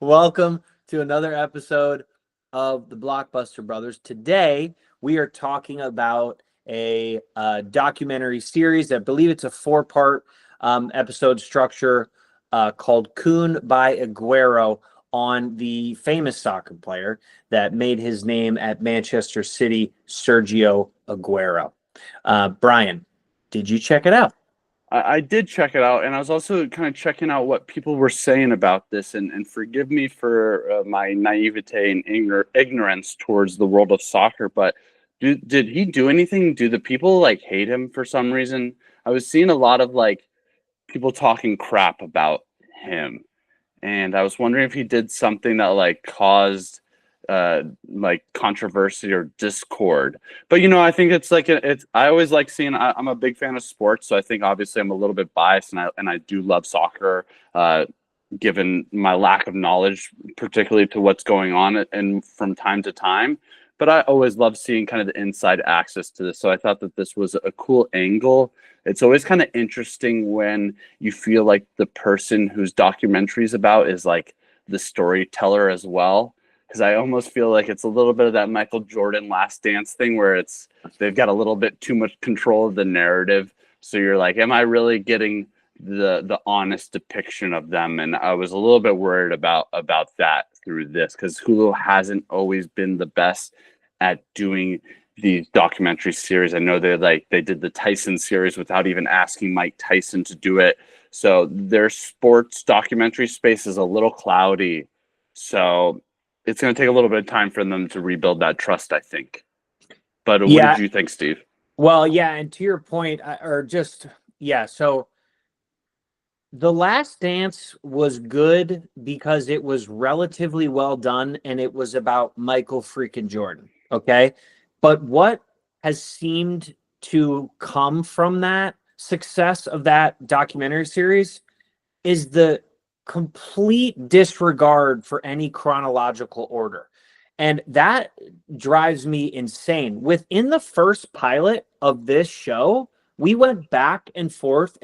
Welcome to another episode of the Blockbuster Brothers. Today, we are talking about a documentary series. I believe it's a four-part episode structure called Kun by Aguero on the famous soccer player that made his name at Manchester City, Sergio Aguero. Brian, did you check it out? I did check it out, and I was also kind of checking out what people were saying about this. And forgive me for my naivete and ignorance towards the world of soccer, but did he do anything? Do the people like hate him for some reason? I was seeing a lot of like people talking crap about him, and I was wondering if he did something that like caused like controversy or discord. But I think it's like it's I always like seeing I'm a big fan of sports, so I think obviously I'm a little bit biased, and I do love soccer, given my lack of knowledge, particularly to what's going on and from time to time. But I always love seeing kind of the inside access to this. So I thought that this was a cool angle. It's always kind of interesting when you feel like the person whose documentary is about is like the storyteller as well, because I almost feel like it's a little bit of that Michael Jordan Last Dance thing where they've got a little bit too much control of the narrative. So you're like, am I really getting the honest depiction of them? And I was a little bit worried about that through this, because Hulu hasn't always been the best at doing these documentary series. I know they did the Tyson series without even asking Mike Tyson to do it. So their sports documentary space is a little cloudy. So it's going to take a little bit of time for them to rebuild that trust, I think. But what Yeah, did you think, Steve? well, yeah, and to your point, so The Last Dance was good because it was relatively well done and it was about Michael freaking Jordan. Okay. But what has seemed to come from that success of that documentary series is the complete disregard for any chronological order. And that drives me insane. Within the first pilot of this show, we went back and forth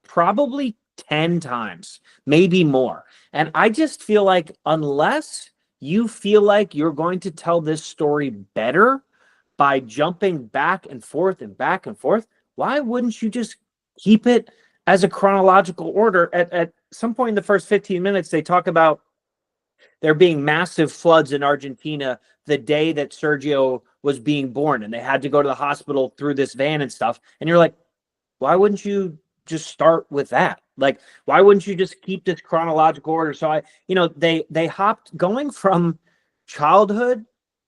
probably 10 times, maybe more. And I just feel like unless you feel like you're going to tell this story better by jumping back and forth, why wouldn't you just keep it as a chronological order? At some point in the first 15 minutes, they talk about there being massive floods in Argentina the day that Sergio was being born, and they had to go to the hospital through this van and stuff. And you're like, why wouldn't you just start with that? Like, why wouldn't you just keep this chronological order? So they hopped going from childhood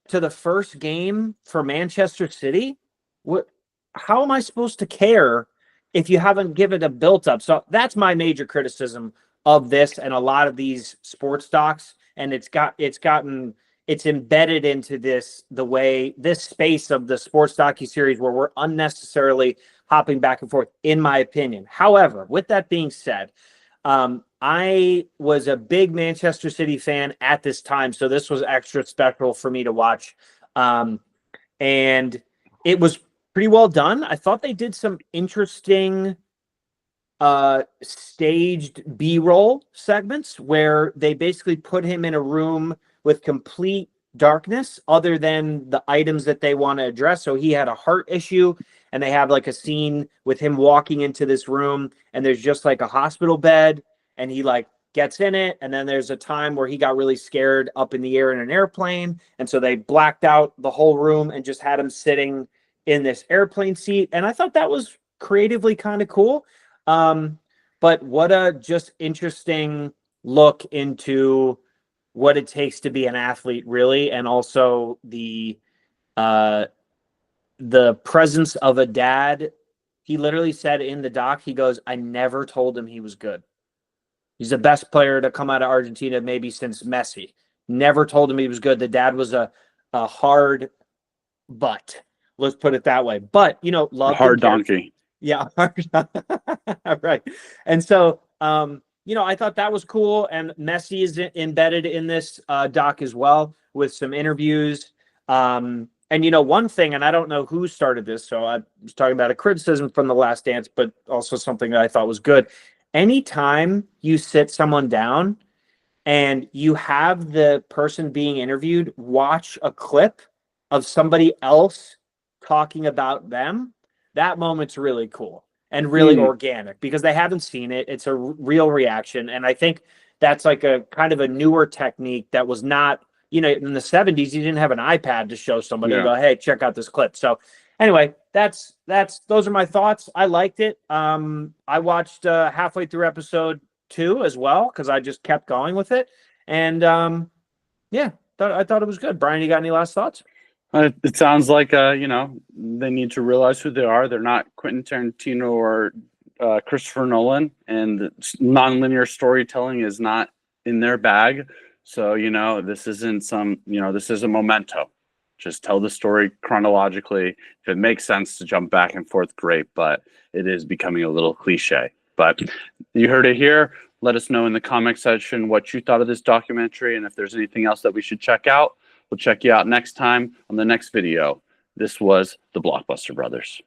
to the first game for Manchester City. What? How am I supposed to care if you haven't given a built up? So that's my major criticism of this and a lot of these sports docs. And it's embedded into the way this space of the sports docuseries where we're unnecessarily hopping back and forth, in my opinion. However, with that being said, I was a big Manchester City fan at this time, so this was extra special for me to watch. And it was pretty well done. I thought they did some interesting staged B-roll segments where they basically put him in a room with complete darkness other than the items that they want to address. So he had a heart issue, and they have like a scene with him walking into this room, and there's just like a hospital bed, and he like gets in it. And then there's a time where he got really scared up in the air in an airplane, and so they blacked out the whole room and just had him sitting in this airplane seat. And I thought that was creatively kind of cool. But what a just interesting look into what it takes to be an athlete, really, and also the presence of a dad. He literally said in the doc, he goes, I never told him he was good. He's the best player to come out of Argentina maybe since Messi. Never told him he was good. The dad was a hard butt. Let's put it that way. But, A loved him. hard donkey. Yeah. Right. And so, I thought that was cool. And Messi is embedded in this doc as well with some interviews. And, one thing, and I don't know who started this, so I was talking about a criticism from The Last Dance, but also something that I thought was good. Anytime you sit someone down and you have the person being interviewed watch a clip of somebody else talking about them, that moment's really cool and really organic because they haven't seen it. It's a real reaction. And I think that's like a kind of a newer technique that was not, in the 70s, you didn't have an iPad to show somebody and go, hey, check out this clip. So anyway, those are my thoughts. I liked it. I watched halfway through episode 2 as well because I just kept going with it. And I thought it was good. Brian, you got any last thoughts? It sounds like they need to realize who they are. They're not Quentin Tarantino or Christopher Nolan, and nonlinear storytelling is not in their bag. So this isn't this is a Memento. Just tell the story chronologically. If it makes sense to jump back and forth, great. But it is becoming a little cliche. But you heard it here. Let us know in the comment section what you thought of this documentary, and if there's anything else that we should check out. We'll check you out next time on the next video. This was the Blockbuster Brothers.